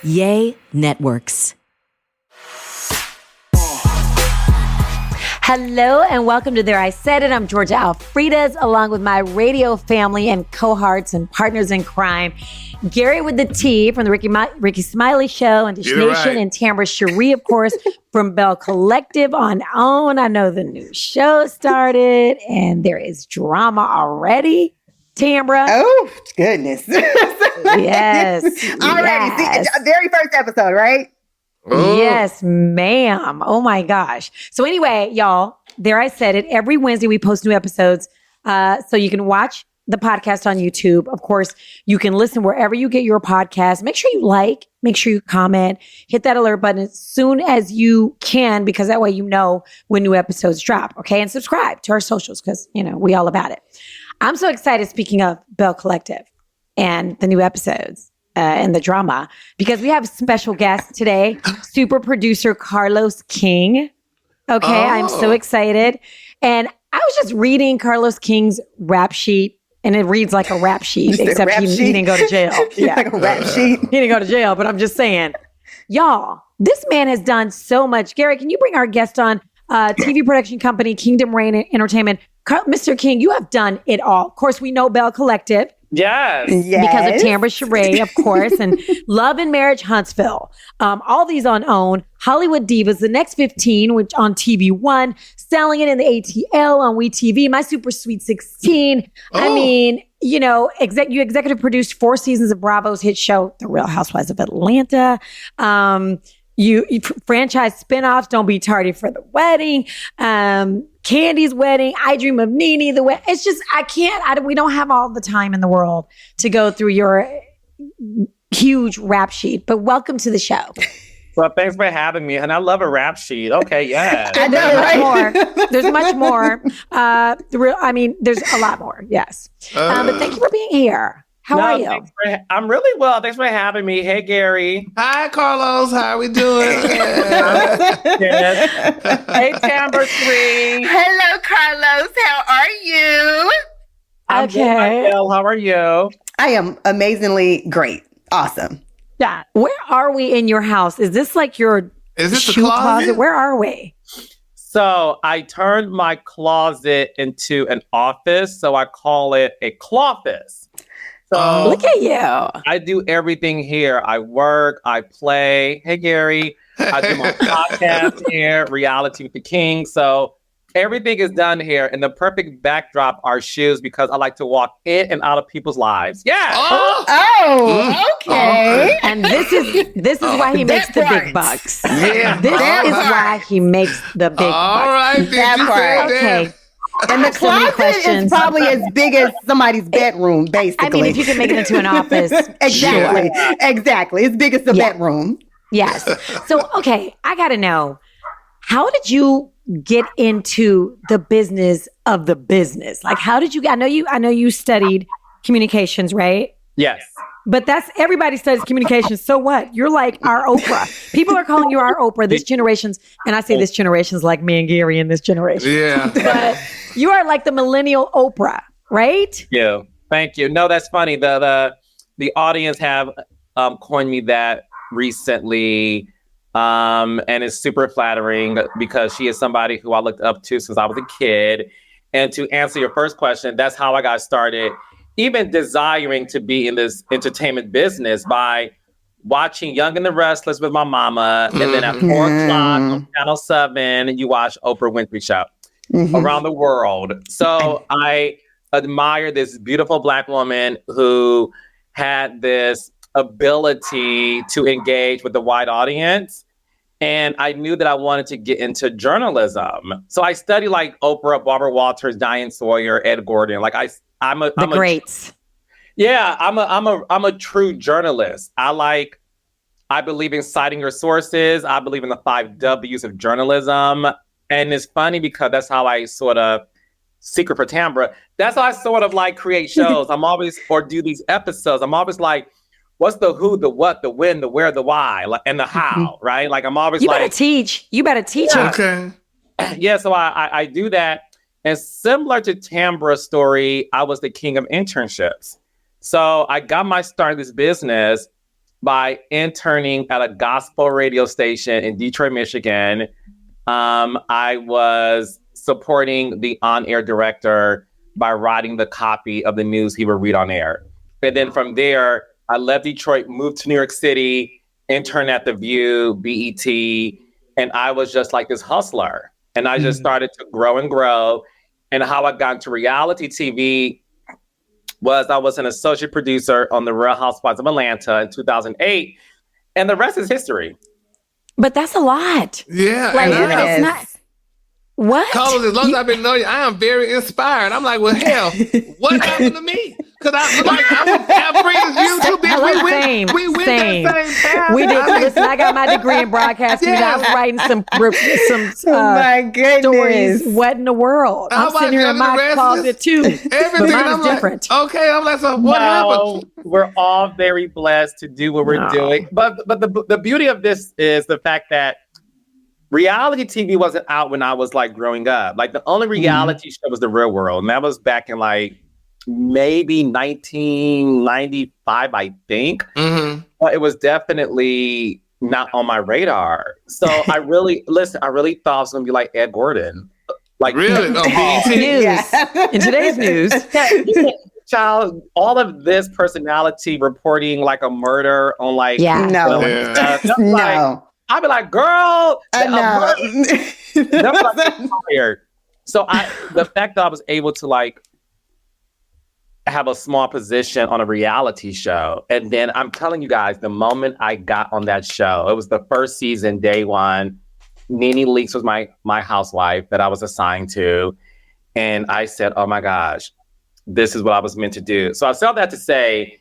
Yay Networks. Hello and welcome to There I Said It. I'm Georgia Alfredas, along with my radio family and cohorts and partners in crime, Gary with the T from the Ricky Smiley Show and Dish Nation, right. And Tamara Cherie, of course, from Bell Collective on OWN. I know the new show started and there is drama already. Tamara. Oh, goodness. Yes. Already. Yes. Very first episode, right? Oh. Yes, ma'am. Oh my gosh. So anyway, y'all, There I Said It. Every Wednesday we post new episodes. So you can watch the podcast on YouTube. Of course, you can listen wherever you get your podcast. Make sure you like, make sure you comment, hit that alert button as soon as you can, because that way you know when new episodes drop. Okay. And subscribe to our socials because, we all about it. I'm so excited, speaking of Bell Collective and the new episodes. And the drama, because we have special guests today, super producer Carlos King. Okay, I'm so excited. And I was just reading Carlos King's rap sheet, and it reads like a rap sheet, except he didn't go to jail. Yeah. Like a rap sheet. He didn't go to jail, but I'm just saying, y'all, this man has done so much. Gary, can you bring our guest on? TV production company, Kingdom Reign Entertainment. Mr. King, you have done it all. Of course, we know Bell Collective. Yes. Because of Tamara Cherie, of course, and Love and Marriage Huntsville. All these on OWN. Hollywood Divas, The Next 15, which on TV One, Selling It in the ATL on WeTV, My Super Sweet 16. Oh. I mean, you you executive produced 4 seasons of Bravo's hit show, The Real Housewives of Atlanta. You franchise spinoffs, Don't Be Tardy for the Wedding, Candy's Wedding, I Dream of Nene, the wedding. It's just, we don't have all the time in the world to go through your huge rap sheet, but welcome to the show. Well, thanks for having me. And I love a rap sheet. Okay, yeah. And there's much more. There's a lot more, yes. But thank you for being here. How are you? I'm really well. Thanks for having me. Hey, Gary. Hi, Carlos. How are we doing? Hey, Tamara Cherie. Hello, Carlos. How are you? I'm good. How are you? I am amazingly great. Awesome. Yeah. Where are we in your house? Is this like your shoe closet? Where are we? So I turned my closet into an office. So I call it a clawfist. So look at you. I do everything here. I work, I play. Hey, Gary. I do my podcast here, Reality with the King. So everything is done here. And the perfect backdrop are shoes because I like to walk in and out of people's lives. Yeah. Oh, okay. And this is why he makes the big bucks. Yeah. This is why he makes the big bucks. All right. That part. Okay. And the closet is probably as big as somebody's bedroom, basically. I mean, if you can make it into an office. Exactly. Sure. Exactly. It's big as the bedroom. Yes. So, okay, I got to know, how did you get into the business of the business? Like, how did you, I know you studied communications, right? Yes. But everybody studies communications. So what? You're like our Oprah. People are calling you our Oprah. This generation's, and I say this generation's like me and Gary in this generation. Yeah. But you are like the millennial Oprah, right? Yeah. Thank you. No, that's funny. The audience have coined me that recently. And it's super flattering because she is somebody who I looked up to since I was a kid. And to answer your first question, that's how I got started. Even desiring to be in this entertainment business by watching Young and the Restless with my mama. And then at 4 o'clock on Channel 7, you watch Oprah Winfrey Show around the world. So I admire this beautiful Black woman who had this ability to engage with the wide audience. And I knew that I wanted to get into journalism. So I studied like Oprah, Barbara Walters, Diane Sawyer, Ed Gordon. Like I'm a greats. Yeah, I'm a true journalist. I believe in citing your sources. I believe in the 5 W's of journalism. And it's funny because that's how I sort of, secret for Tamara, that's how I sort of like create shows. Or do these episodes. I'm always like, what's the who, the what, the when, the where, the why, and the how, right? Like I'm always You better teach. Yeah. Okay. Yeah, so I do that. And similar to Tamara's story, I was the king of internships. So I got my start in this business by interning at a gospel radio station in Detroit, Michigan. I was supporting the on-air director by writing the copy of the news he would read on air. And then from there, I left Detroit, moved to New York City, interned at The View, BET, and I was just like this hustler. And I just started to grow and grow. And how I got into reality TV was I was an associate producer on The Real Housewives of Atlanta in 2008. And the rest is history. But that's a lot. Yeah. Like, and it's not. What? Carlos, as long as I've been knowing you, I am very inspired. I'm like, well, hell, what happened to me? Because I was friends you too, bitch. We went that same path. We did. Listen, I got my degree in broadcasting. I was writing some Oh my goodness. stories. What in the world? I'm sitting here in my closet too. Everything. But mine's I'm different. Like, okay, I'm like, so what happened? We're all very blessed to do what we're doing. But the beauty of this is the fact that reality TV wasn't out when I was like growing up. Like the only reality show was The Real World. And that was back in like maybe 1995, I think. But it was definitely not on my radar. So I really thought I was going to be like Ed Gordon. Like really? News. In today's news. Child, all of this personality reporting like a murder on like No. I'd be like, girl, no. So the fact that I was able to like have a small position on a reality show, and then I'm telling you guys, the moment I got on that show, it was the first season, day one. Nene Leakes was my housewife that I was assigned to, and I said, oh my gosh, this is what I was meant to do. So I said that to say,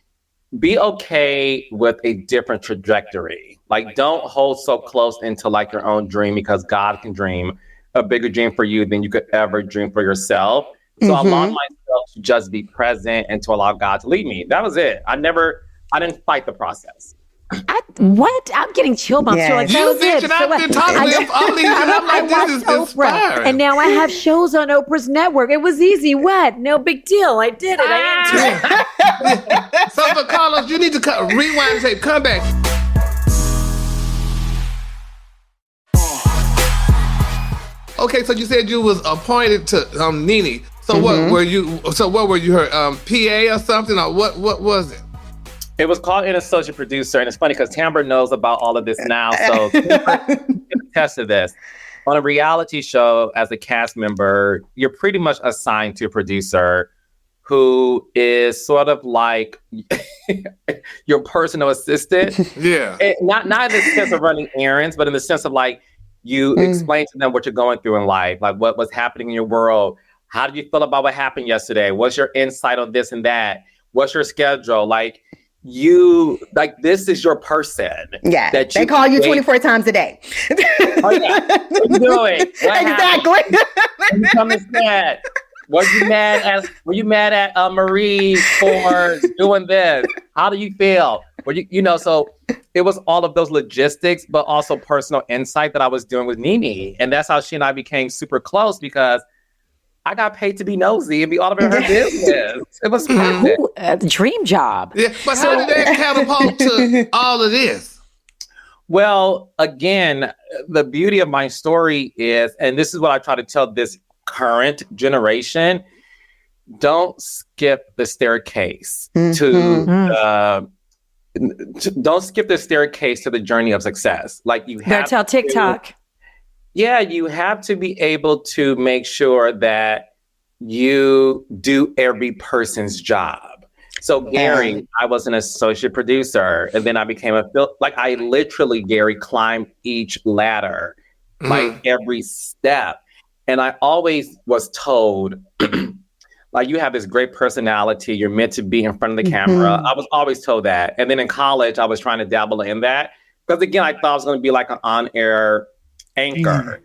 be okay with a different trajectory. Like, don't hold so close into like your own dream, because God can dream a bigger dream for you than you could ever dream for yourself. So I allowed myself to just be present and to allow God to lead me. That was it. I didn't fight the process. What? I'm getting chill bumps. Yes. You're like, that You was it. bitch, I've been talking to all these, and I'm like, this is inspiring. And now I have shows on Oprah's network. It was easy. What? No big deal. I did it. I am. So for Carlos, you need to rewind and say, come back. Okay, so you said you was appointed to Nene. So what were you? So what were you, her PA or something, or what was it? It was called an associate producer, and it's funny because Tamber knows about all of this now, so can attest to this. On a reality show, as a cast member, you're pretty much assigned to a producer who is sort of like your personal assistant. Yeah. Not in the sense of running errands, but in the sense of like, you explain to them what you're going through in life, like what was happening in your world. How did you feel about what happened yesterday? What's your insight on this and that? What's your schedule? Like, this is your person. Yeah. That they call you 24 times a day. Oh, yeah. What you doing? Exactly. You coming sad? Were you mad at Marie for doing this? How do you feel? So it was all of those logistics, but also personal insight that I was doing with Nene. And that's how she and I became super close, because I got paid to be nosy and be all over her business. It was perfect. The dream job. Yeah, but how did that catapult to all of this? Well, again, the beauty of my story is, and this is what I try to tell this current generation, don't skip the staircase don't skip the staircase to the journey of success. Like, you have to tell TikTok. You have to be able to make sure that you do every person's job. So Gary, I was an associate producer, and then I became I literally, Gary, climbed each ladder, like every step. And I always was told, like, you have this great personality. You're meant to be in front of the camera. I was always told that. And then in college, I was trying to dabble in that. Because again, I thought I was going to be like an on-air anchor.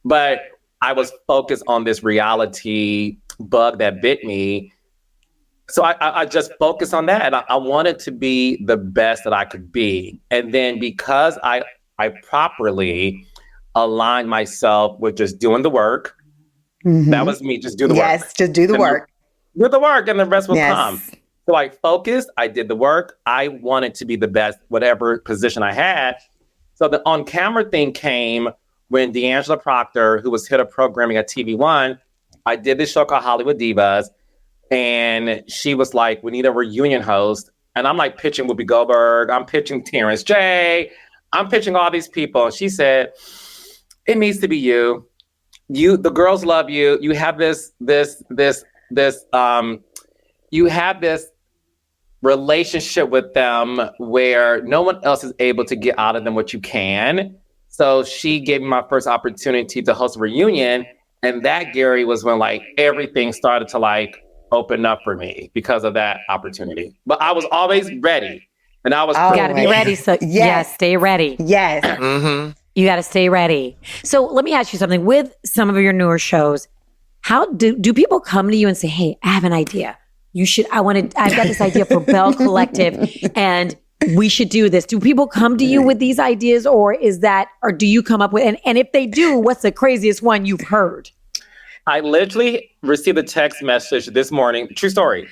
But I was focused on this reality bug that bit me. So I just focused on that. And I wanted to be the best that I could be. And then because I properly aligned myself with just doing the work, that was me, just do the work. Yes, just do the work. Do the work, and the rest will come. So I focused, I did the work. I wanted to be the best, whatever position I had. So the on-camera thing came when D'Angela Proctor, who was head of programming at TV One, I did this show called Hollywood Divas. And she was like, we need a reunion host. And I'm like pitching Whoopi Goldberg. I'm pitching Terrence J. I'm pitching all these people. And she said, it needs to be you. The girls love you. You have this you have this relationship with them where no one else is able to get out of them what you can. So she gave me my first opportunity to host a reunion. And that, Gary, was when like everything started to like open up for me because of that opportunity. But I was always ready. And I was you got to be ready. So yes, stay ready. Yes. Mm-hmm. You got to stay ready. So let me ask you something. With some of your newer shows, how do people come to you and say, hey, I have an idea. I've got this idea for Bell Collective and we should do this. Do people come to you with these ideas or do you come up with, and if they do, what's the craziest one you've heard? I literally received a text message this morning, true story,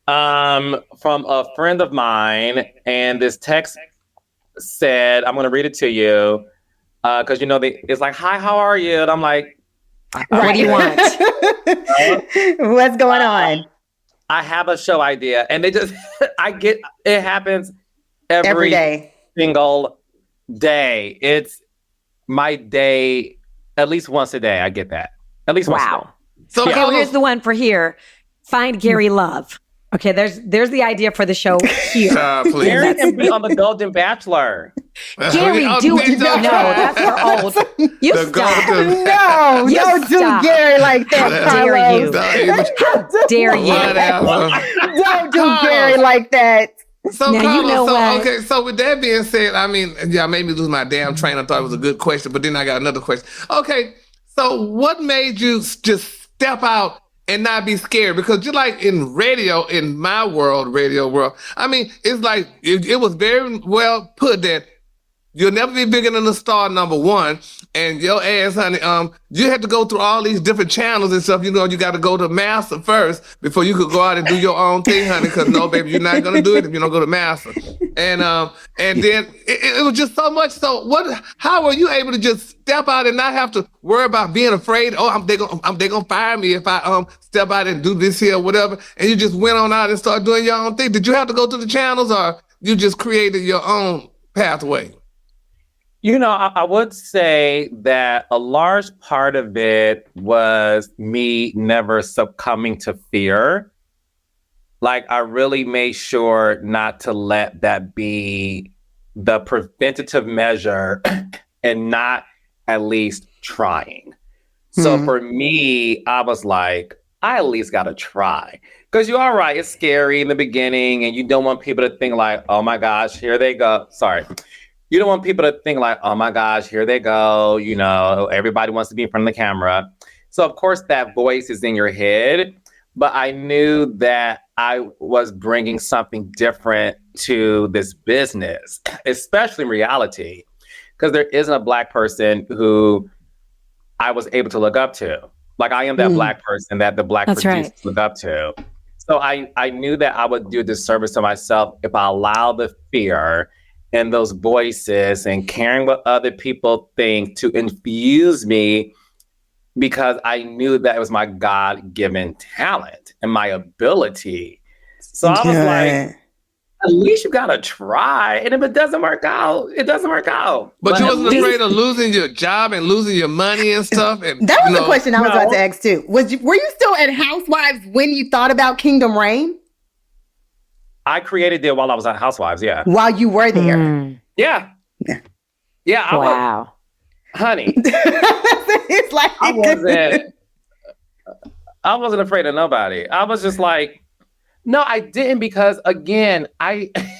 from a friend of mine. And this text said, I'm going to read it to you. Cause it's like, hi, how are you? And I'm like, what do you want? What's going on? I have a show idea, and it happens every day, single day. It's my day, at least once a day. I get that at least once a day. So okay, well, here's the one for here. Find Gary Love. Okay, there's the idea for the show here. Please. Gary can be on the Golden Bachelor. Gary, do it. No, that's for old. You stop. No, don't do Gary like that. How dare you? How dare you? Don't do Gary like that. So, now, Carlos, you know what? Okay, so with that being said, I mean, yeah, made me lose my damn train. I thought it was a good question, but then I got another question. Okay, so what made you just step out and not be scared? Because just like in radio, in my world, radio world, I mean, it's like, it was very well put that you'll never be bigger than the star, number one. And your ass, honey, you had to go through all these different channels and stuff. You got to go to Master first before you could go out and do your own thing, honey. Because no, baby, you're not going to do it if you don't go to Master. And then it was just so much. So how were you able to just step out and not have to worry about being afraid? Oh, they gonna fire me if I step out and do this here or whatever. And you just went on out and started doing your own thing. Did you have to go to the channels, or you just created your own pathway? I would say that a large part of it was me never succumbing to fear. Like, I really made sure not to let that be the preventative measure and not at least trying. So for me, I was like, I at least got to try. Because you're all right, it's scary in the beginning and you don't want people to think like, oh my gosh, here they go. Sorry. You don't want people to think like, oh my gosh, here they go. Everybody wants to be in front of the camera. So of course that voice is in your head, but I knew that I was bringing something different to this business, especially in reality, because there isn't a Black person who I was able to look up to. Like, I am that Black person that the Black producers look up to. So I knew that I would do a disservice to myself if I allow the fear and those voices and caring what other people think to infuse me, because I knew that it was my God-given talent and my ability. So I was like, at least you gotta try. And if it doesn't work out, it doesn't work out. But you wasn't afraid of losing your job and losing your money and stuff? And, that was the question I was about to ask too. Were you still at Housewives when you thought about Kingdom Reign? I created it while I was at Housewives, yeah. While you were there? Yeah. Wow. Honey. It's like I wasn't afraid of nobody. I was just like, no, I didn't, because again,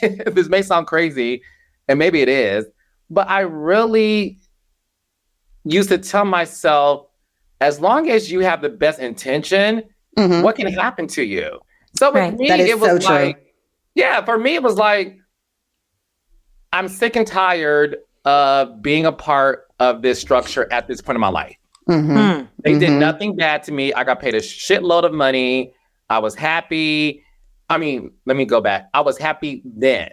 this may sound crazy, and maybe it is, but I really used to tell myself, as long as you have the best intention, what can happen to you? So with me, it was so like, for me, it was like, I'm sick and tired of being a part of this structure at this point in my life. They did nothing bad to me. I got paid a shitload of money. I was happy. I mean, let me go back. I was happy then.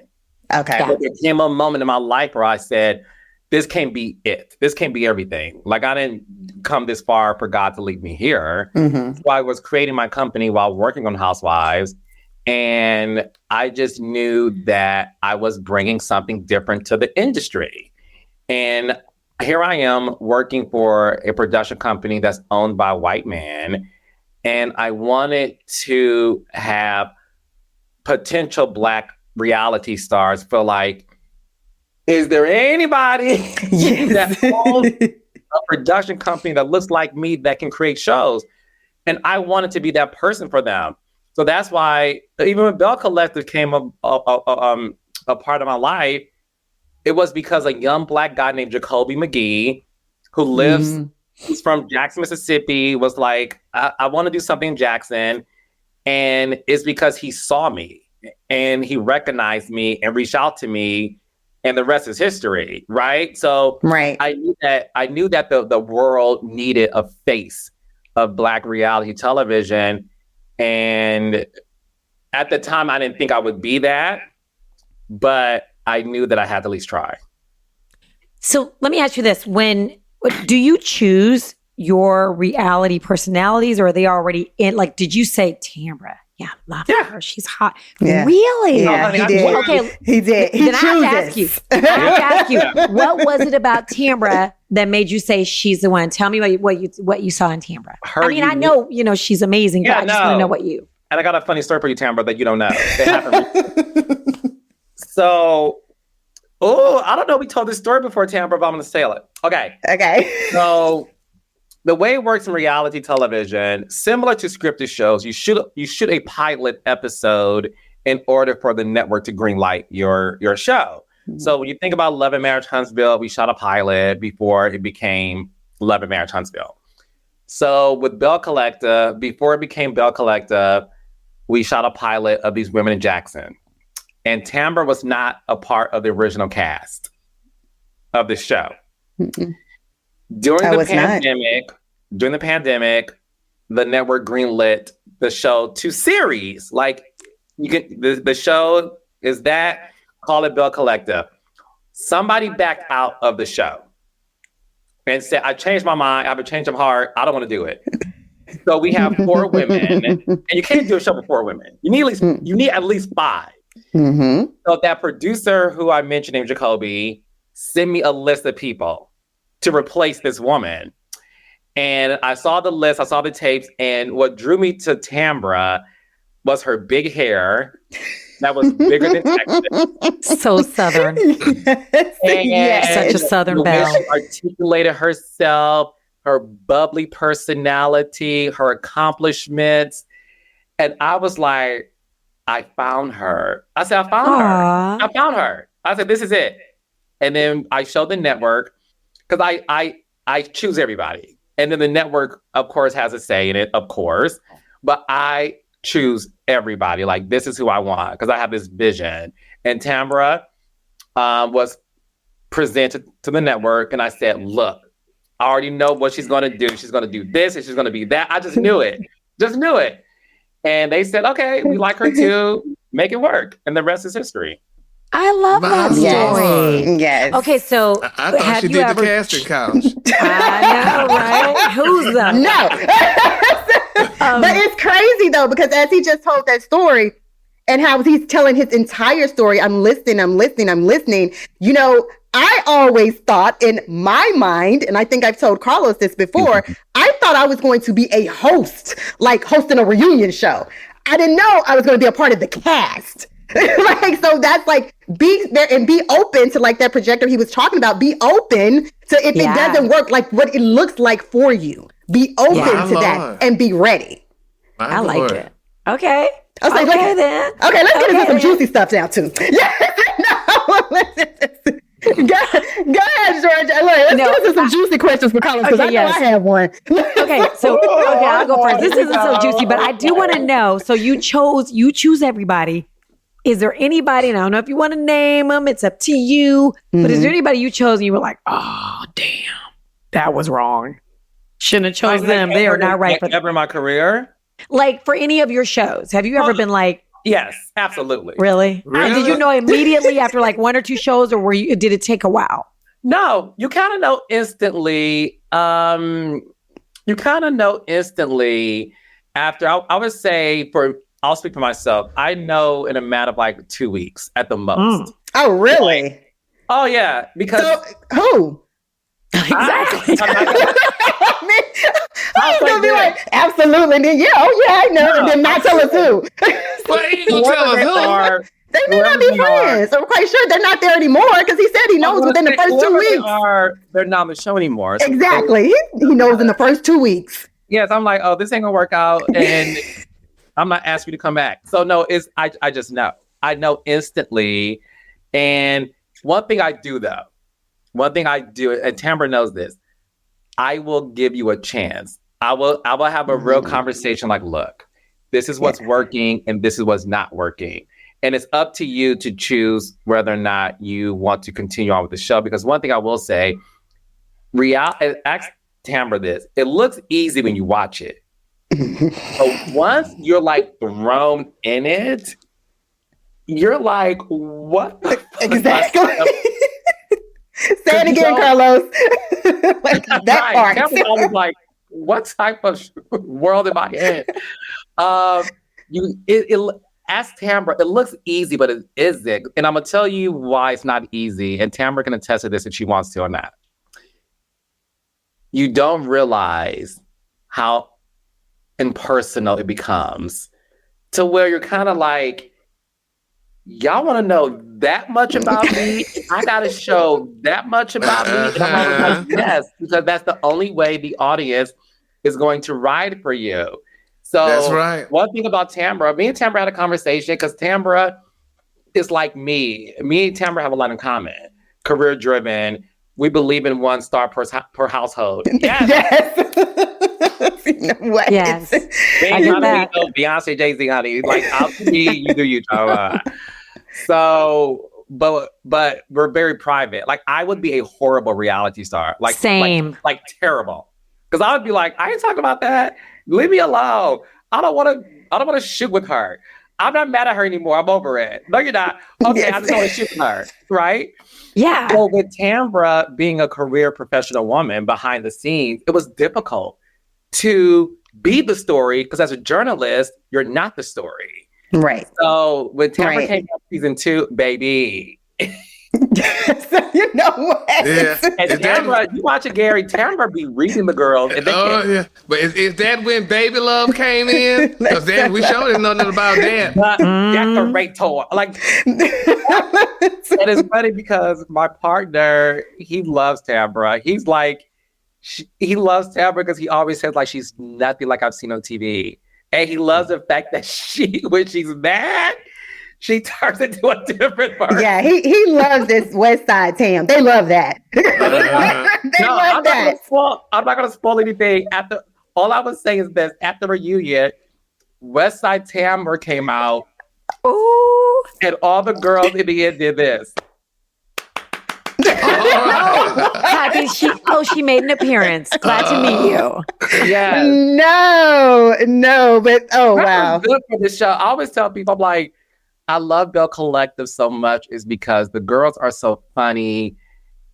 Okay. Yeah. But there came a moment in my life where I said, this can't be it. This can't be everything. Like, I didn't come this far for God to leave me here. Mm-hmm. So I was creating my company while working on Housewives. And I just knew that I was bringing something different to the industry. And here I am working for a production company that's owned by a white man. And I wanted to have potential Black reality stars feel like, is there anybody that owns a production company that looks like me that can create shows? And I wanted to be that person for them. So that's why even when Bell Collective came a part of my life, it was because a young Black guy named Jacoby McGee, who lives, he's from Jackson, Mississippi, was like, I want to do something in Jackson. And it's because he saw me and he recognized me and reached out to me, and the rest is history, right? So Right. I knew that the world needed a face of Black reality television. And at the time, I didn't think I would be that, but I knew that I had to at least try. So let me ask you this. Do you choose your reality personalities, or are they already in? Like, did you say Tambra? Yeah, love her. She's hot. Yeah. Really? Yeah, he did. Okay. He did. He Then I have to ask you. chooses. I have to ask you. What was it about Tambra that made you say she's the one? Tell me what you saw in Tambra. Her I mean, I know she's amazing, Yeah, but I just want to know what you. And I got a funny story for you, Tambra, that you don't know. It happened. So, I don't know. We told this story before, Tambra, but I'm going to say it. Okay. Okay. So the way it works in reality television, similar to scripted shows, you shoot a pilot episode in order for the network to greenlight your show. Mm-hmm. So when you think about Love and Marriage Huntsville, we shot a pilot before it became Love and Marriage Huntsville. So with Bell Collective, before it became Bell Collective, we shot a pilot of these women in Jackson. And Tambra was not a part of the original cast of the show. Mm-mm. During the pandemic, the network greenlit the show to series. Like, you can the show is that, call it Bell Collective. Somebody backed out of the show and said, I changed my mind, I have a change of heart, I don't want to do it. So we have 4 women, and you can't do a show with 4 women. You need at least 5. Mm-hmm. So that producer who I mentioned named Jacoby sent me a list of people to replace this woman. And I saw the list, I saw the tapes, and what drew me to Tambra was her big hair that was bigger than Texas. So Southern. Yes. Such a Southern the way belle. she articulated herself, her bubbly personality, her accomplishments. And I was like, I found her. I said, I found her. I said, this is it. And then I showed the network, because I choose everybody. And then the network, of course, has a say in it, of course. But I choose everybody. Like, this is who I want, because I have this vision. And Tambra was presented to the network. And I said, look, I already know what she's going to do. She's going to do this and she's going to be that. I just knew it. And they said, okay, we like her too. Make it work. And the rest is history. I love that story. Yes. Okay, so I thought have she you did ever... the casting couch. I know, right? Who's the... No. But it's crazy though, because as he just told that story and how he's telling his entire story, I'm listening. You know, I always thought in my mind, and I think I've told Carlos this before, I thought I was going to be a host, like hosting a reunion show. I didn't know I was going to be a part of the cast. Like, so that's like, be there and be open to, like, that projector he was talking about. Be open to, if it doesn't work, like what it looks like for you. Be open to that and be ready. I like it. Okay. I was like, okay, then. Okay, let's get into some juicy stuff now too. Go ahead, George. Let's get into some juicy questions for Carlos, because I know I have one. Okay, so I'll go first. This isn't so juicy, but I do want to know. So you choose everybody. Is there anybody, and I don't know if you want to name them, it's up to you, but is there anybody you chose and you were like, oh, damn, that was wrong. Shouldn't have chose them. They are not right for ever in my career. Like, for any of your shows, have you ever been like, Yes, absolutely. Really? And did you know immediately after like one or two shows, or did it take a while? No, you kind of know instantly. After, I would say I'll speak for myself. I know in a matter of like 2 weeks at the most. Oh, really? Oh, yeah. Because who? Exactly. I was gonna be like, absolutely. And then, I know. And then not tell us who. Well, he gonna tell us who. They may not be friends. I'm quite sure they're not there anymore because he said he knows within the first 2 weeks. They're not on the show anymore. So Exactly. He knows in the first 2 weeks. Yes, I'm like, oh, this ain't gonna work out, and I'm not asking you to come back. So no, I just know. I know instantly. And one thing I do, and Tambra knows this, I will give you a chance. I will have a real conversation like, look, this is what's working and this is what's not working. And it's up to you to choose whether or not you want to continue on with the show. Because one thing I will say, ask Tambra this, it looks easy when you watch it. But once you're like thrown in it, you're like, what? Exactly. Say it again, Carlos. Like that part. I was like, what type of world am I in? Ask Tambra. It looks easy, but it isn't. And I'm gonna tell you why it's not easy. And Tambra can attest to this if she wants to or not. You don't realize how impersonal it becomes to where you're kind of like, y'all want to know that much about me? I got to show that much about me? And I'm always like, yes, because that's the only way the audience is going to ride for you. So that's right. One thing about Tambra, me and Tambra had a conversation because Tambra is like me. Me and Tambra have a lot in common. Career driven. We believe in 1 star per household. Yes. No way. Yes. I get that. Beyonce, Jay-Z, honey. Like, I'll be, you do you, Joe. So, but we're very private. Like, I would be a horrible reality star. Like, same. Like terrible. Because I would be like, I ain't talking about that. Leave me alone. I don't want to shoot with her. I'm not mad at her anymore. I'm over it. No, you're not. Okay, I just want to shoot with her. Right? Yeah. So with Tambra being a career professional woman behind the scenes, it was difficult to be the story because as a journalist, you're not the story. Right. So when Tambra came out season 2, baby. So, you know what? Yeah. And Tambra, you watching Gary, Tambra be reading the girls. And yeah. But is that when Baby Love came in? Because we sure didn't know nothing about that. Decorator. Like, and it's funny because my partner, he loves Tambra. He's like, he loves Tambra because he always says like she's nothing like I've seen on TV. And he loves the fact that when she's mad, she turns into a different person. Yeah, he loves this West Side Tam. They love that. They love that. I'm not going to spoil anything. All I would say is this. After the reunion, West Side Tambra came out. Ooh. And all the girls in the end did this. She made an appearance. Glad to meet you. Yeah. No, but wow. Good for this show. I always tell people, I'm like, I love Bell Collective so much is because the girls are so funny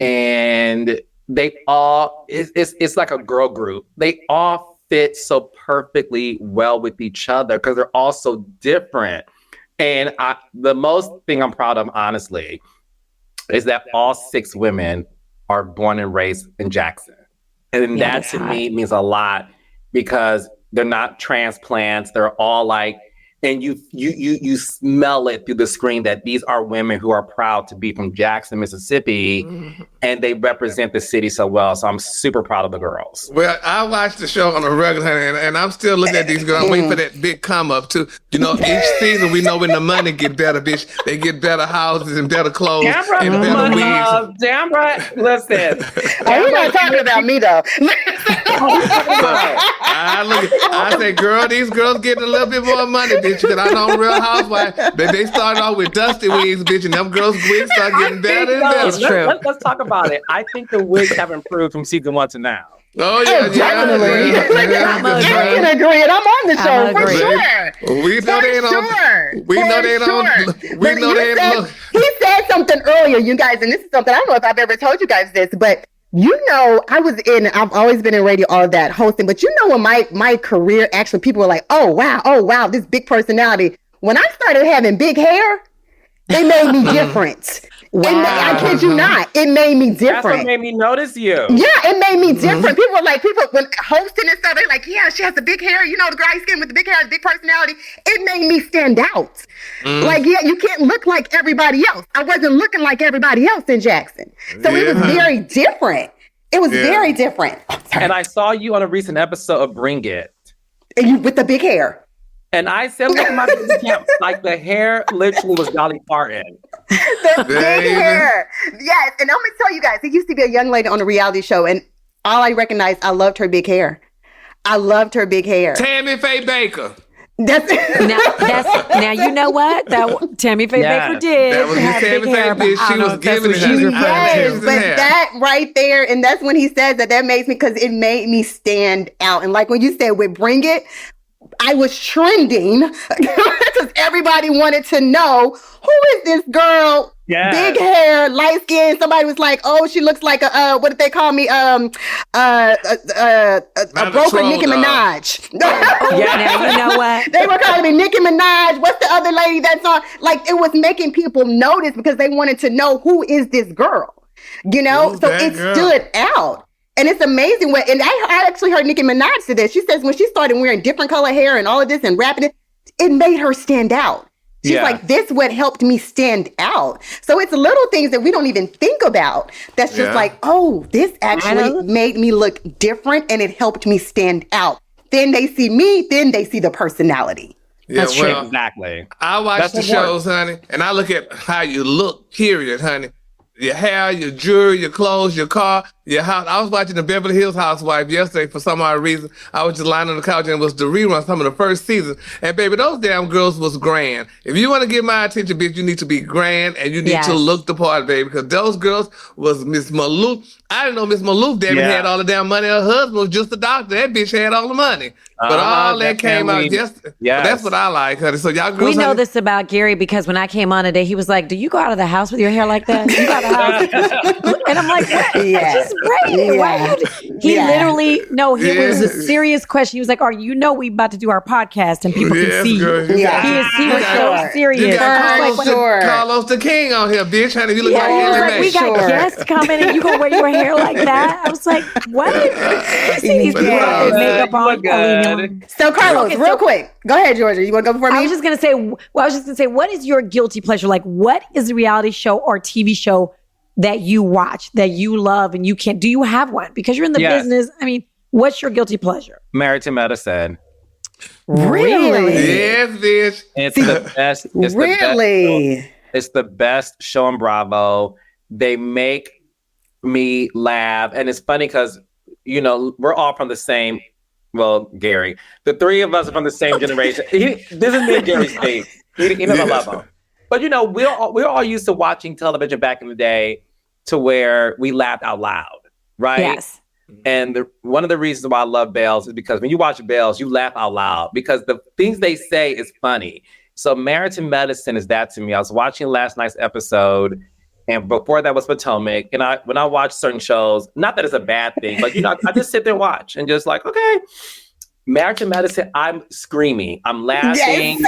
and they all, it's like a girl group. They all fit so perfectly well with each other because they're all so different. And the most thing I'm proud of, honestly, is that all 6 women are born and raised in Jackson. And that to me means a lot because they're not transplants. They're all like, and you smell it through the screen that these are women who are proud to be from Jackson, Mississippi, and they represent the city so well. So I'm super proud of the girls. Well, I watch the show on a regular, and I'm still looking at these girls. I'm waiting for that big come up too. You know, each season we know when the money get better, bitch. They get better houses and better clothes and better wigs. Damn right. Listen. We're not talking about me though. I say, girl, these girls getting a little bit more money, bitch. Because I know Real Housewives, they started off with dusty wigs, bitch, and them girls' wigs start getting better and better. It's true. Let's talk about it. I think the wigs have improved from season 1 to now. Oh, yeah, definitely. I can agree, and I'm on the show for sure. We know they ain't on. We know they don't. We know they ain't. He said something earlier, you guys, and this is something I don't know if I've ever told you guys this, but I've always been in radio, all of that hosting, but when my career, actually people were like, oh wow, this big personality. When I started having big hair, it made me different. Wow. I kid you not. It made me different. That's what made me notice you. Yeah, it made me different. People were like, when hosting and stuff, they're like, yeah, she has the big hair. The gray skin with the big hair, the big personality. It made me stand out. Like, yeah, you can't look like everybody else. I wasn't looking like everybody else in Jackson. So it was very different. It was very different. And I saw you on a recent episode of Bring It. And you with the big hair. And I said, look at my baby camp. Like the hair literally was Dolly Parton. The big hair. Yes. And I'm going to tell you guys, it used to be a young lady on a reality show. And all I recognized, I loved her big hair. Tammy Faye Baker. Now you know what? That Tammy Faye Baker did. That was Tammy Faye did. She was giving it. Yes, but that right there, and that's when he says that makes me, because it made me stand out. And like when you said with Bring It, I was trending because everybody wanted to know, who is this girl? Yes. Big hair, light skin. Somebody was like, "Oh, she looks like a what did they call me? A broken Nicki Minaj." Now you know what? They were calling me Nicki Minaj. What's the other lady that's on? Like, it was making people notice because they wanted to know, who is this girl? So it stood out. And it's amazing and I actually heard Nicki Minaj say this. She says when she started wearing different color hair and all of this and rapping it made her stand out. She's like, this what helped me stand out. So it's little things that we don't even think about. That's just like, oh, this actually made me look different and it helped me stand out. Then they see me, then they see the personality. Yeah, that's true. Exactly. I watch the shows, honey, and I look at how you look, period, honey. Your hair, your jewelry, your clothes, your car, your house. I was watching the Beverly Hills Housewife yesterday for some odd reason. I was just lying on the couch and it was the rerun, some of the first season. And baby, those damn girls was grand. If you want to get my attention, bitch, you need to be grand and you need to look the part, baby. Because those girls was Miss Malou. I didn't know Miss Malou damn had all the damn money. Her husband was just a doctor. That bitch had all the money. But all that came out yesterday. Yeah, that's what I like, honey. So y'all girls, we know this about Gary because when I came on today, he was like, "Do you go out of the house with your hair like that?" You got the house, and I'm like, "What?" Just he literally it was a serious question. He was like, we about to do our podcast and people can see you." He was so serious. You got Carlos the King on here, bitch. Honey, you look like Ellie Mae. We got guests coming and you gonna wear your hair like that? I was like, what? You see these people with makeup on. So Carlos, real quick, go ahead, Georgia. You want to go before me? I was just gonna say, what is your guilty pleasure? Like, what is a reality show or TV show that you watch that you love and you can't? Do you have one? Because you're in the business. I mean, what's your guilty pleasure? Married to Medicine. Really? Yes, bitch. It's the best. It's the best show on Bravo. They make me laugh, and it's funny because we're all from the same. Well, Gary, the three of us are from the same generation. This is me and Gary's thing. He doesn't love him. But, we're all used to watching television back in the day to where we laughed out loud, right? Yes. And one of the reasons why I love Bells is because when you watch Bells, you laugh out loud because the things they say is funny. So Married to Medicine is that to me. I was watching last night's episode, and before that was Potomac. And when I watch certain shows, not that it's a bad thing, but I just sit there and watch and just like, okay, Married to Medicine, I'm screaming, I'm laughing. Yes.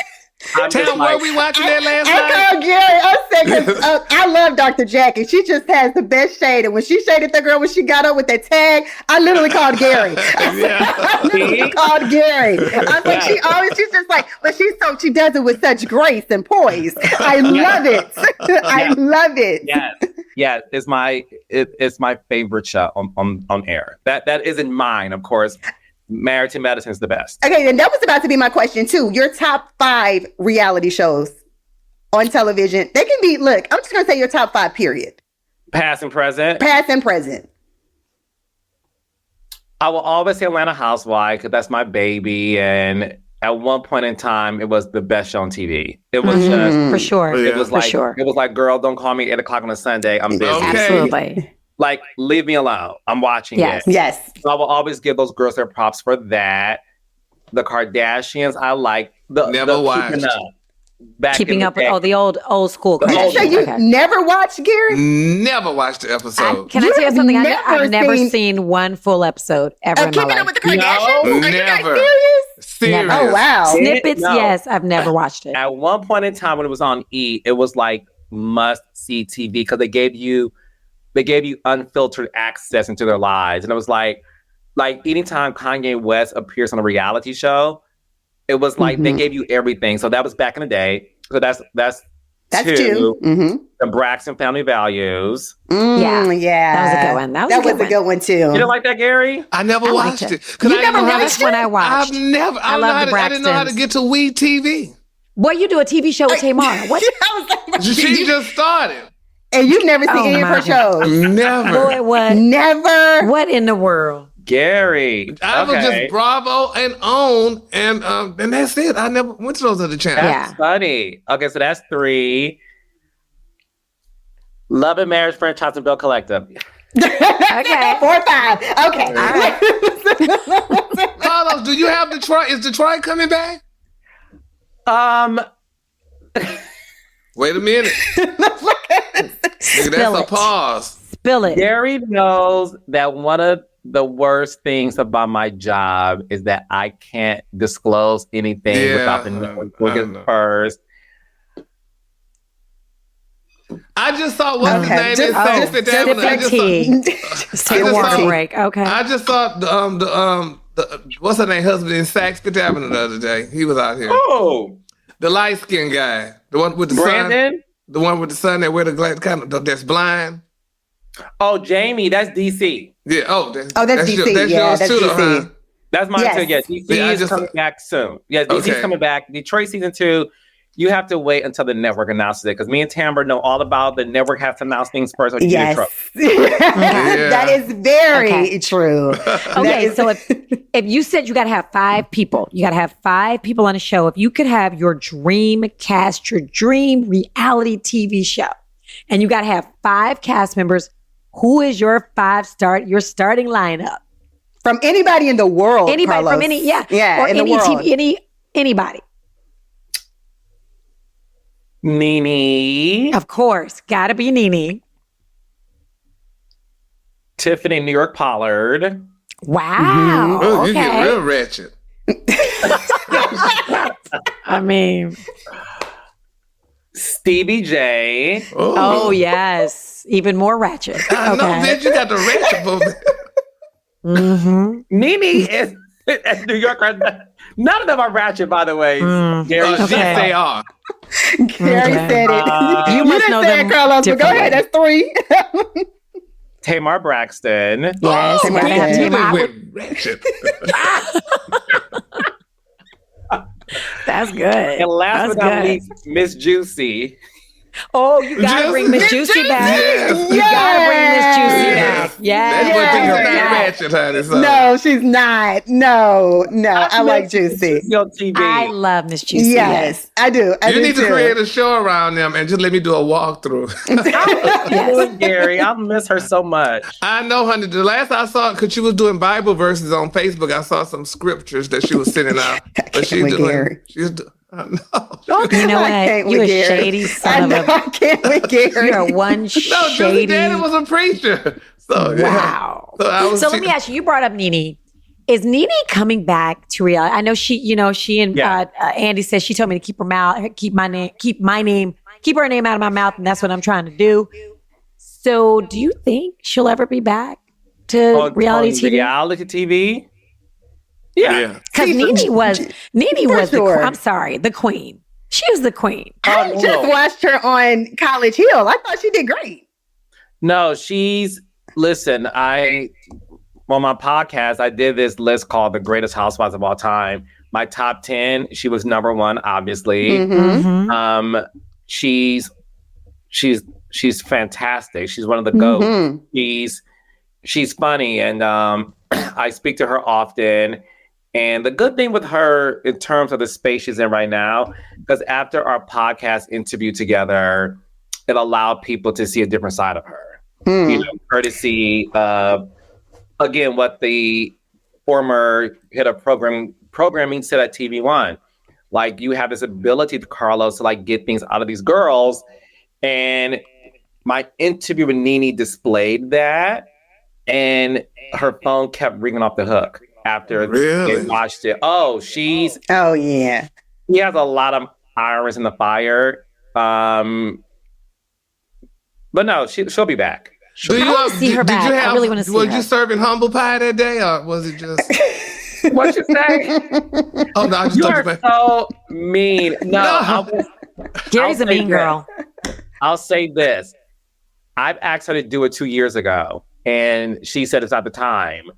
Tell them where we watching that last night. I called Gary. I said, because I love Dr. Jackie. She just has the best shade. And when she shaded the girl when she got up with that tag, I literally called Gary. I literally called Gary. I was she's just like, but she does it with such grace and poise. I love it. I love it. Yes. It's my favorite show on air. That isn't mine, of course. Married to Medicine is the best. Okay, and that was about to be my question too. Your top 5 reality shows on television. They can be, look, I'm just going to say your top 5, period. Past and present. Past and present. I will always say Atlanta Housewives because that's my baby. And at one point in time, it was the best show on TV. It was just... For sure. It was like, girl, don't call me 8 o'clock on a Sunday. I'm busy. Okay. Absolutely. Like, leave me alone. I'm watching Yes. it. Yes. So I will always give those girls their props for that. The Kardashians, I like. Never watched. Keeping up with the old school. The old- So you never watched Gary? Never watched the episode. Can I You tell you have something? never I've never seen- seen one full episode ever in my Keeping life. Up with the Kardashians? No, Are you guys never. serious? Serious. Oh, wow. Snippets, No. yes. I've never watched it. At one point in time when it was on E, it was like must see TV because they gave you unfiltered access into their lives, and it was like anytime Kanye West appears on a reality show, it was like they gave you everything. So that was back in the day. So that's two. Mm-hmm. The Braxton Family Values. Yeah. Yeah. That was a good one. That was a good one. too. You didn't like that, Gary? I never I watched liked it. it. 'Cause You I never didn't know how That's to- when I watched. I've never. I love the I didn't know how to Braxtons. get to Weed TV. Boy, you do a TV show with Tamar. What? I was like, She just started. and you've never seen Oh, any of her my shows? Never. Boy, what? Never. What in the world? Gary. I was Okay. just Bravo and OWN, and that's it. I never went to those other channels. That's funny. Okay, so that's 3. Love and Marriage Franchise and Bill Collective. Okay. 4 or 5. Okay. All right. Carlos, do you have Detroit? Is Detroit coming back? Wait a minute. Nigga, that's a it. pause. Spill it. Gary knows that one of the worst things about my job is that I can't disclose anything Yeah, without the I network know. first. I just saw what's Okay, his name. just- It's Sip I of just tea. saw- Just take a just water saw- break. Okay. I just saw the what's her name husband in Saks Fifth Avenue the other day. He was out here. Oh, The light skinned guy, the one with the son, Brandon? the one with the son that wear the glass, kind of that's blind. Oh, Jamie, that's DC. Yeah. Oh, that's your- DC. That's Yeah, yours that's too, though, DC. huh? That's mine Yes. too. Yeah, DC Yeah, I is just- coming back soon. Yeah, DC's Okay. coming back. Detroit season 2. You have to wait until the network announces it because me and Tamber know all about the network has to announce things first. Or you get in Yes. trouble. That is very Okay. true. Okay, so if you said you got to have 5 people, you got to have 5 people on a show. If you could have your dream cast, your dream reality TV show, and you got to have 5 cast members, who is your your starting lineup? From anybody in the world. Anybody Carlos. from any, yeah, Yeah, or in the any world. TV, anybody. Nene, Of course, got to be Nene. Tiffany New York Pollard, Wow. Oh, you get Okay. real ratchet. I mean, Stevie J, oh yes, even more ratchet. I know, Okay. bitch. You got the ratchet for me. Mm-hmm. Nene is at New York. None of them are ratchet, by the way. Gary, Yes, Okay. they are. Gary Okay. said it. You You must didn't know say them it, Carlos, but go differently. ahead. That's 3. Tamar Braxton, Yes, Oh, gotta have man. Tamar. I With would- ratchet. That's good. and last That's but not good. least, Miss Juicy. Oh, you gotta Juicy. bring Miss Juicy back. Yes. You gotta bring Miss Juicy Yes. back. Yeah. That's what Yeah. you Bring her not back. ratchet, honey. So. No, she's not. No. I like Juicy. Juicy on TV. I love Miss Juicy. Yes, I do. I You do need to too. create a show around them and just let me do a walkthrough. Yes. Gary, I miss her so much. I know, honey. The last I saw, because she was doing Bible verses on Facebook, I saw some scriptures that she was sending out. But she's with Gary. doing. She's doing. I know. You know I can't what? You a with Gary. shady I son of know. a. I can't with Gary. You're a one No, Juicy shady. Daddy was a preacher. So yeah. Wow. So Let me ask you. You brought up Nene. Is Nene coming back to reality? I know she and Yeah. Andy said she told me to keep her name out of my mouth, and that's what I'm trying to do. So, do you think she'll ever be back to On reality TV? Reality TV? Yeah. Because Nene was the sure. I'm sorry, the queen. She was the queen. I just watched her on College Hill. I thought she did great. No, listen, on my podcast, I did this list called The Greatest Housewives of All Time. My top 10, she was number 1, obviously. Mm-hmm. Mhm. She's fantastic. She's one of the GOATs. Mhm. She's funny, and I speak to her often. And the good thing with her in terms of the space she's in right now, because after our podcast interview together, it allowed people to see a different side of her. courtesy of, again, what the former head of programming said at TV One. Like, you have this ability, Carlos, to like get things out of these girls. And my interview with Nene displayed that. And her phone kept ringing off the hook after they watched it. She has a lot of irons in the fire. But no, she'll be back. I want to see her back. I really want to see her. Was you serving humble pie that day, or was it just... What you say? Oh, no, I just you are so mean. No, Gary's a mean girl. I'll say this. I've asked her to do it 2 years ago, and she said it's not the time.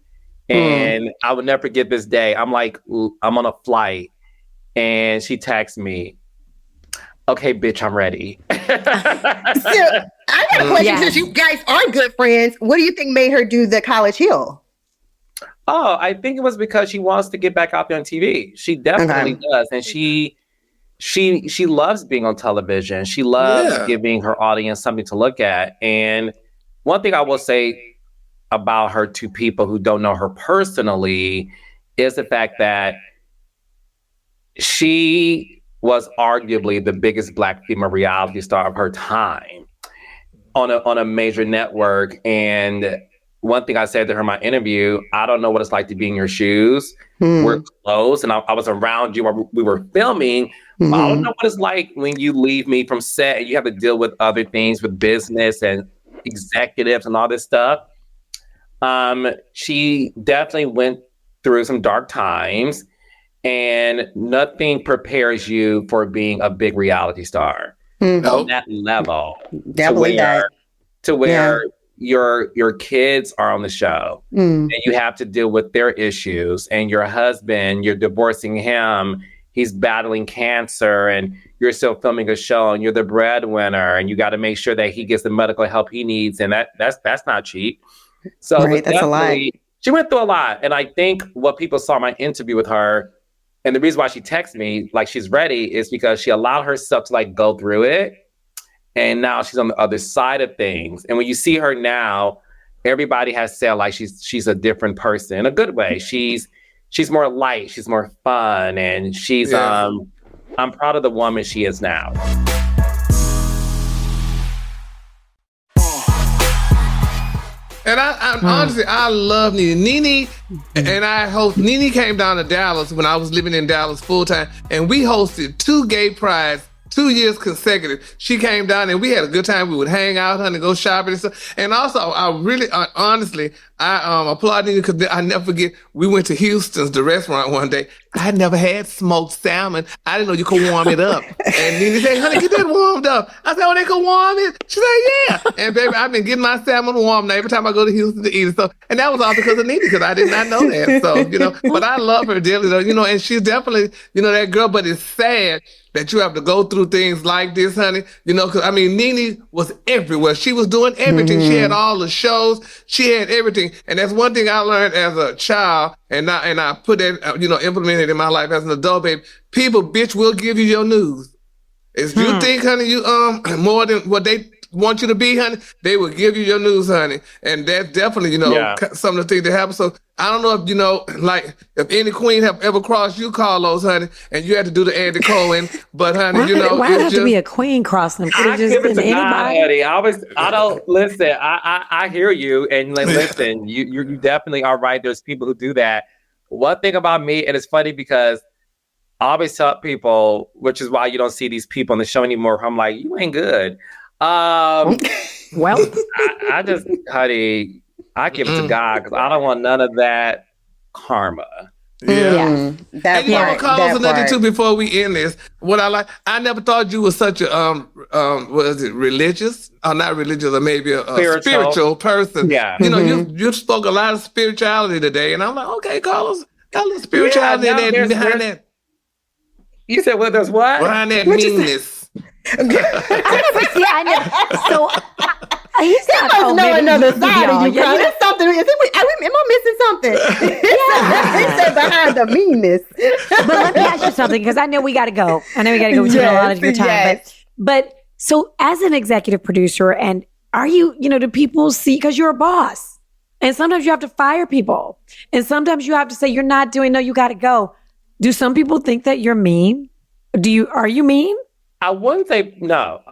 And I will never forget this day. I'm like, I'm on a flight, and she texts me, "Okay, bitch, I'm ready." So, I got a question, since you guys are good friends. What do you think made her do the College Hill? Oh, I think it was because she wants to get back out there on TV. She definitely does. And she loves being on television. She loves giving her audience something to look at. And one thing I will say about her to people who don't know her personally is the fact that she was arguably the biggest Black female reality star of her time on a major network. And one thing I said to her in my interview, I don't know what it's like to be in your shoes. We're close, and I was around you while we were filming. But I don't know what it's like when you leave me from set and you have to deal with other things, with business and executives and all this stuff. She definitely went through some dark times, and nothing prepares you for being a big reality star on that level. Definitely to where your kids are on the show and you have to deal with their issues, and your husband, you're divorcing him, he's battling cancer, and you're still filming a show, and you're the breadwinner, and you got to make sure that he gets the medical help he needs, and that's not cheap. So that's a lot. She went through a lot, and I think what people saw in my interview with her, and the reason why she texted me like she's ready, is because she allowed herself to like go through it. And now she's on the other side of things. And when you see her now, everybody has said like she's a different person in a good way. She's more light, she's more fun, and she's I'm proud of the woman she is now. And I honestly, I love Nene. Nene and I Nene came down to Dallas when I was living in Dallas full time, and we hosted 2 gay prides 2 years consecutive. She came down and we had a good time. We would hang out, honey, go shopping and stuff. And also, I really, honestly, I applaud Nene because I never forget, we went to Houston's, the restaurant one day. I had never had smoked salmon. I didn't know you could warm it up. And Nene said, honey, get that warmed up. I said, oh, they could warm it? She said, yeah. And baby, I've been getting my salmon warm now every time I go to Houston to eat it. So, and that was all because of Nene, because I did not know that. So, but I love her dearly, though, and she's definitely, that girl, but it's sad that you have to go through things like this, honey, because Nene was everywhere. She was doing everything. She had all the shows. She had everything. And that's one thing I learned as a child, and I put that, implemented in my life as an adult, baby. People, bitch, will give you your news. If you think, honey, you more than what they want you to be, honey, they will give you your news, honey. And that's definitely, some of the things that happen. So I don't know if, if any queen have ever crossed you, Carlos, honey, and you had to do the Andy Cohen, but honey, why does it have to be a queen crossing them? Could it just been anybody? I don't listen. I hear you, and listen, you definitely are right. There's people who do that. One thing about me, and it's funny because I always tell people, which is why you don't see these people on the show anymore. I'm like, you ain't good. Well, I just, honey, I give it to God because I don't want none of that karma. Yeah. That and part, Carlos, another too before we end this. What I never thought you was such a religious? Or not religious, or maybe a spiritual person. Yeah. You spoke a lot of spirituality today, and I'm like, okay, Carlos, got a little spirituality behind that. You said, well, there's what? Behind that meanness. I never. So he's not know another side of you, Carl. That's something. Am I missing something? He said behind the meanness. But let me ask you something, because I know we got to go. We took a lot of your time. Yes. But so as an executive producer, and are you, do people see, because you're a boss. And sometimes you have to fire people. And sometimes you have to say, you're not doing, no, you got to go. Do some people think that you're mean? Are you mean? I wouldn't say no.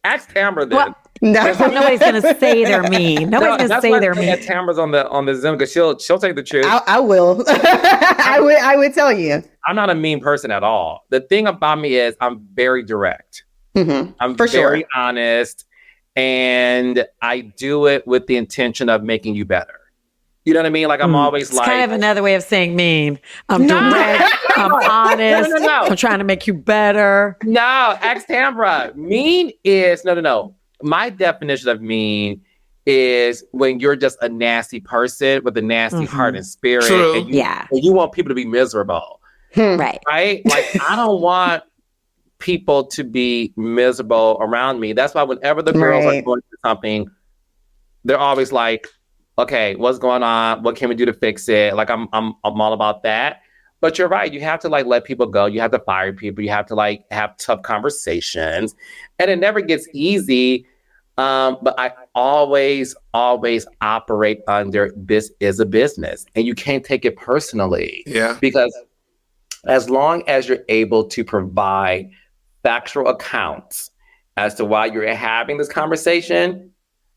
Ask Tamara then. Well, nobody's going to say they're mean. Nobody's going to say they're mean. Tamara's on the Zoom because she'll take the truth. I will. I would tell you. I'm not a mean person at all. The thing about me is I'm very direct. Mm-hmm. I'm very honest, and I do it with the intention of making you better. You know what I mean? Like I'm always it's kind of another way of saying mean. I'm direct. I'm honest. No. I'm trying to make you better. No, ask Tamara. Mean is no. My definition of mean is when you're just a nasty person with a nasty heart and spirit. True. And you want people to be miserable. Right. Right? Like I don't want people to be miserable around me. That's why whenever the girls are going through something, they're always like, okay, what's going on? What can we do to fix it? Like I'm all about that. But you're right. You have to like let people go. You have to fire people. You have to like have tough conversations. And it never gets easy. But I always operate under this is a business. And you can't take it personally. Yeah. Because as long as you're able to provide factual accounts as to why you're having this conversation,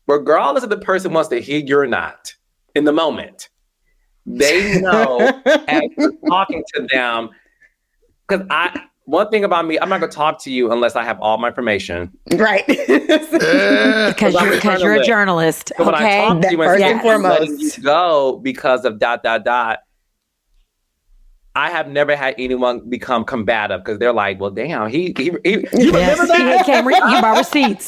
regardless if the person wants to hear you or not, in the moment, they know as you're talking to them. Because one thing about me, I'm not going to talk to you unless I have all my information. Right. Because you're a journalist. So when I talk to you and foremost, letting you go because of ... I have never had anyone become combative because they're like, well, damn, you remember that? You bought receipts.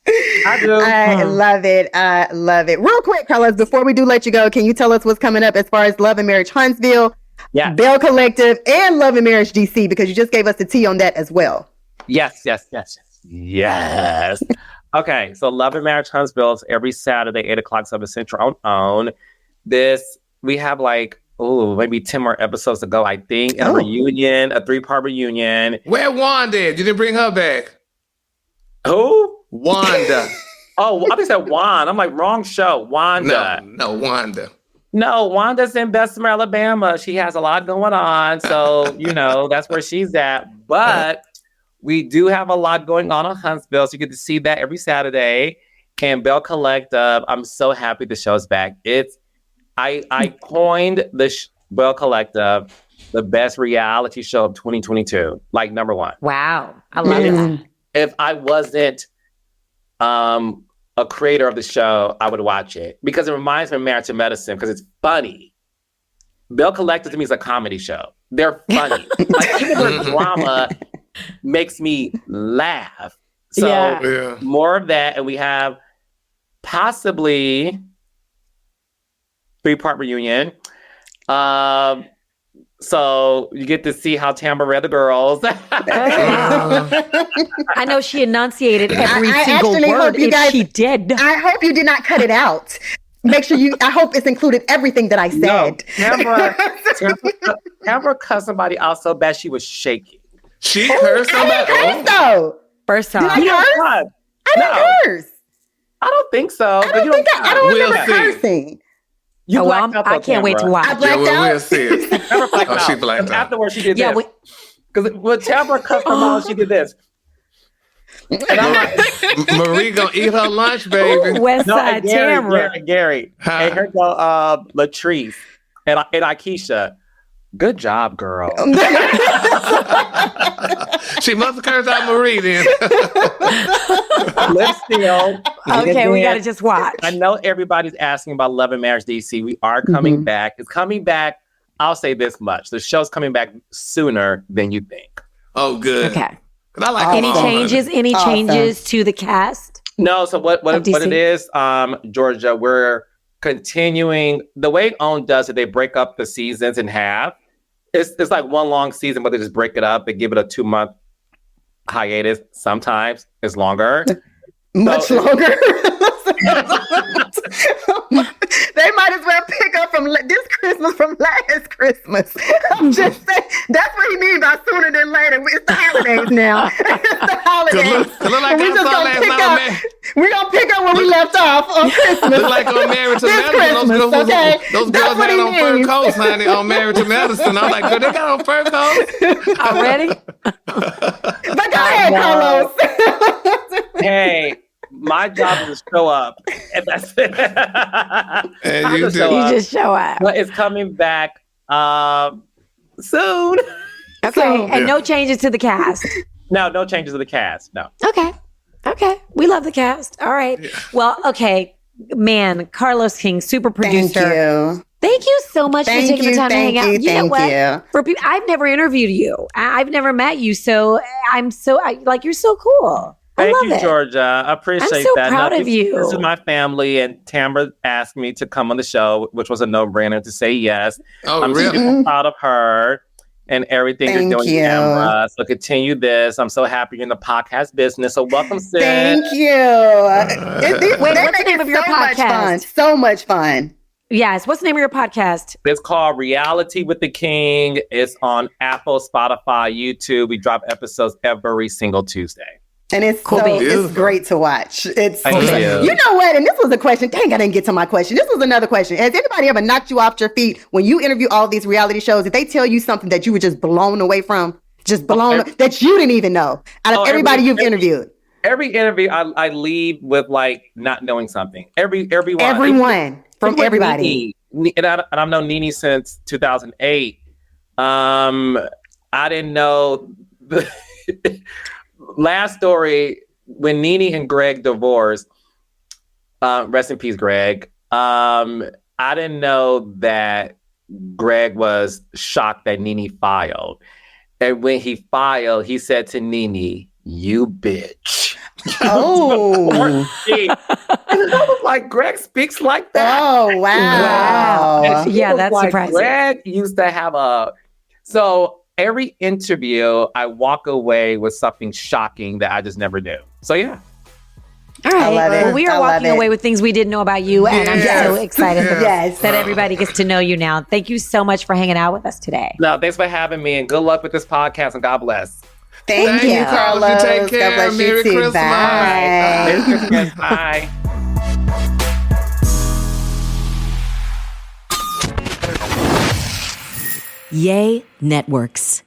I do. I love it. I love it. Real quick, Carlos, before we do let you go, can you tell us what's coming up as far as Love and Marriage Huntsville, Bell Collective, and Love and Marriage DC? Because you just gave us the tea on that as well. Yes. Okay, so Love and Marriage Huntsville is every Saturday, 8 o'clock, 7 Central on. We have like, maybe 10 more episodes to go, I think. And a reunion, a 3-part reunion. Where Wanda at? You didn't bring her back. Who? Wanda. I just said Wanda. I'm like, wrong show. Wanda. No, Wanda. No, Wanda's in Bessemer, Alabama. She has a lot going on. So, that's where she's at. But we do have a lot going on Huntsville. So you get to see that every Saturday. And Bell Collective, I'm so happy the show's back. I coined the Bell Collective the best reality show of 2022, like number 1. Wow. I love that. If I wasn't a creator of the show, I would watch it because it reminds me of Marriage and Medicine because it's funny. Bell Collective to me is a comedy show. They're funny. Like even their drama makes me laugh. So more of that, and we have possibly 3-part reunion. So you get to see how Tamara read the girls. I know she enunciated every single word. She did. I hope you did not cut it out. Make sure I hope it's included everything that I said. No, Tamara cussed somebody out so bad she was shaking. She cursed somebody out? Though. First time. Did I curse? I didn't curse. I don't think so. I don't remember cursing. I can't wait to watch. I blacked out. We'll see it. She blacked out. Afterwards, she did this. Because when Tamara cussed her mom, she did this. And I'm like, Marie gonna eat her lunch, baby. West Side Tamara. Gary. And her go, Latrice. And Akeisha. Good job, girl. She must have cursed out Marie then. Lip still. Okay, we got to just watch. I know everybody's asking about Love and Marriage DC. We are coming back. It's coming back. I'll say this much. The show's coming back sooner than you think. Oh, good. Okay. I like any changes to the cast? No. So what it is, Georgia, we're continuing. The way OWN does it, they break up the seasons in half. It's like one long season, but they just break it up. They give it a 2-month hiatus. Sometimes it's longer. Much longer. They might as well pick up from this Christmas from last Christmas. I'm just saying, that's what he means by sooner than later. It's the holidays now. It's the holidays. It look like we just gonna pick up. We're gonna pick up where we left off on Christmas. Look like on Married to Medicine. Those girls had on fur coats, honey, on Married to Medicine. I'm like, girl, they got on fur coats. Already? But go ahead, Carlos. Hey, my job is to show up. And that's it. And you just show up. But it's coming back soon. Okay. And no changes to the cast. No changes to the cast. No. Okay. We love the cast. All right. Yeah. Well, okay. Man, Carlos King, super producer. Thank you so much for taking the time to hang out. You know what? For people, I've never interviewed you. I've never met you. So you're so cool. Thank you, Georgia. I appreciate that. I'm so proud of you. This is my family, and Tamra asked me to come on the show, which was a no-brainer to say yes. Oh, I'm really? super proud of her and everything you're doing, Tamra. So continue this. I'm so happy you're in the podcast business. So welcome, sis. Thank you. Wait, what's the name of your podcast? So much fun. Yes. What's the name of your podcast? It's called Reality with the King. It's on Apple, Spotify, YouTube. We drop episodes every single Tuesday. And it's cool. It's great to watch. It's you know what? And this was a question. Dang, I didn't get to my question. This was another question. Has anybody ever knocked you off your feet when you interview all these reality shows? Did they tell you something that you were just blown away from? That you didn't even know out of everybody you've interviewed? Every interview, I leave with like not knowing something. Everyone from everybody. And I've known Nene since 2008. I didn't know the last story when Nene and Greg divorced. Rest in peace, Greg. I didn't know that Greg was shocked that Nene filed. And when he filed, he said to Nene, "You bitch." Oh. And I was like, Greg speaks like that. Oh, wow. Yeah, that's surprising. Greg used to have so every interview, I walk away with something shocking that I just never knew. So, yeah. All right. Well, we are walking away with things we didn't know about you, and I'm so excited that everybody gets to know you now. Thank you so much for hanging out with us today. No, thanks for having me, and good luck with this podcast, and God bless. Thank you, Carlos. You take care. God bless Merry you too. Christmas. Bye. Merry Christmas. Bye. Yay Networks.